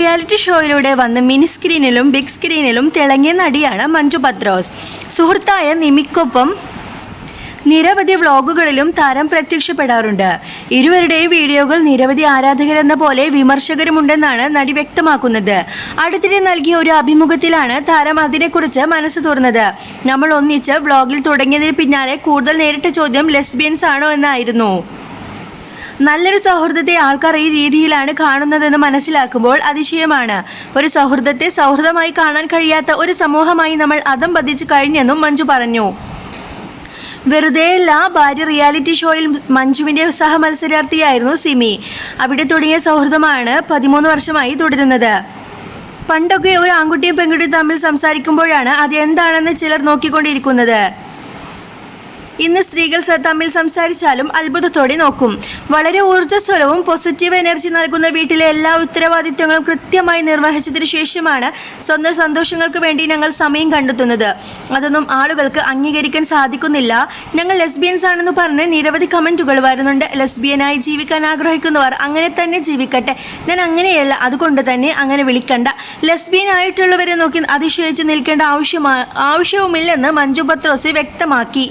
Reality ഷോയിലൂടെ വന്ന് mini സ്ക്രീനിലും big സ്ക്രീനിലും തിളങ്ങിയ നടിയാണ് മഞ്ജു പത്രോസ്. സുഹൃത്തായ നിമിക്കൊപ്പം നിരവധി വ്ളോഗുകളിലും താരം പ്രത്യക്ഷപ്പെടാറുണ്ട്. ഇരുവരുടെയും വീഡിയോകൾ നിരവധി ആരാധകരെന്ന പോലെ വിമർശകരുമുണ്ടെന്നാണ് നടി വ്യക്തമാക്കുന്നത്. അടുത്തിടെ നൽകിയ ഒരു അഭിമുഖത്തിലാണ് താരം അതിനെക്കുറിച്ച് മനസ്സ് തുറന്നത്. നമ്മൾ ഒന്നിച്ച് വ്ളോഗിൽ തുടങ്ങിയതിന് പിന്നാലെ കൂടുതൽ നേരിട്ട ചോദ്യം ലെസ്ബിയൻസ് ആണോ എന്നായിരുന്നു. നല്ലൊരു സൗഹൃദത്തെ ആൾക്കാർ ഈ രീതിയിലാണ് കാണുന്നതെന്ന് മനസ്സിലാക്കുമ്പോൾ അതിശയമാണ്. ഒരു സൗഹൃദത്തെ സൗഹൃദമായി കാണാൻ കഴിയാത്ത ഒരു സമൂഹമായി നമ്മൾ അധം പതിച്ചു കഴിഞ്ഞെന്നും മഞ്ജു പറഞ്ഞു. വെറുതെയല്ല, ഭാര്യ റിയാലിറ്റി ഷോയിൽ മഞ്ജുവിൻ്റെ സഹമത്സരാർത്ഥിയായിരുന്നു സിമി. അവിടെ തുടങ്ങിയ സൗഹൃദമാണ് 13 വർഷമായി തുടരുന്നത്. പണ്ടൊക്കെ ഒരു ആൺകുട്ടിയും പെൺകുട്ടിയും തമ്മിൽ സംസാരിക്കുമ്പോഴാണ് അത് എന്താണെന്ന് ചിലർ നോക്കിക്കൊണ്ടിരിക്കുന്നത്. ഇന്ന് സ്ത്രീകൾ തമ്മിൽ സംസാരിച്ചാലും അത്ഭുതത്തോടെ നോക്കും. വളരെ ഊർജ്ജസ്വലവും പോസിറ്റീവ് എനർജി നൽകുന്ന വീട്ടിലെ എല്ലാ ഉത്തരവാദിത്വങ്ങളും കൃത്യമായി നിർവഹിച്ചതിനു ശേഷമാണ് സ്വന്തം സന്തോഷങ്ങൾക്ക് വേണ്ടി ഞങ്ങൾ സമയം കണ്ടെത്തുന്നത്. അതൊന്നും ആളുകൾക്ക് അംഗീകരിക്കാൻ സാധിക്കുന്നില്ല. ഞങ്ങൾ ലെസ്ബിയൻസ് ആണെന്ന് പറഞ്ഞ് നിരവധി കമൻറ്റുകൾ വരുന്നുണ്ട്. ലെസ്ബിയനായി ജീവിക്കാൻ ആഗ്രഹിക്കുന്നവർ അങ്ങനെ തന്നെ ജീവിക്കട്ടെ. ഞാൻ അങ്ങനെയല്ല, അതുകൊണ്ട് തന്നെ അങ്ങനെ വിളിക്കണ്ട. ലെസ്ബിയൻ ആയിട്ടുള്ളവരെ നോക്കി അതിശയിച്ച് നിൽക്കേണ്ട ആവശ്യവുമില്ലെന്ന് മഞ്ജു പത്രോസ് വ്യക്തമാക്കി.